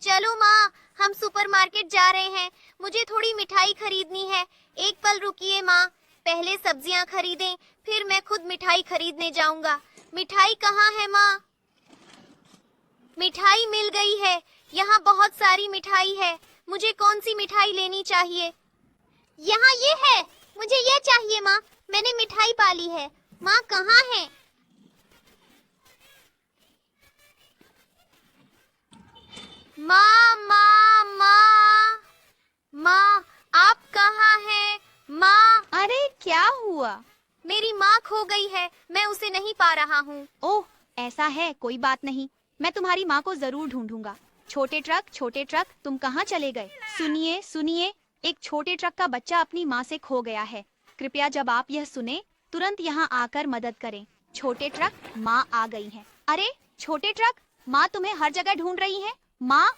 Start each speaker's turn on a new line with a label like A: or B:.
A: चलो माँ, हम सुपरमार्केट जा रहे हैं। मुझे थोड़ी मिठाई खरीदनी है। एक पल रुकिए माँ, पहले सब्जियाँ खरीदें, फिर मैं खुद मिठाई खरीदने जाऊंगा। मिठाई कहाँ है माँ? मिठाई मिल गई है। यहाँ बहुत सारी मिठाई है। मुझे कौन सी मिठाई लेनी चाहिए? यहाँ ये है। मुझे ये चाहिए माँ। मैंने मिठाई पाली है। माँ कहाँ है? माँ माँ माँ माँ, आप कहाँ हैं? माँ,
B: अरे क्या हुआ?
A: मेरी माँ खो गई है। मैं उसे नहीं पा रहा हूँ।
B: ओह, ऐसा है, कोई बात नहीं, मैं तुम्हारी माँ को जरूर ढूंढूंगा। छोटे ट्रक, तुम कहाँ चले गए? सुनिए सुनिए, एक छोटे ट्रक का बच्चा अपनी माँ से खो गया है। कृपया जब आप यह सुने, तुरंत यहाँ आकर मदद करें। छोटे ट्रक, माँ आ गई है। अरे छोटे ट्रक, माँ तुम्हें हर जगह ढूंढ रही है। माँ,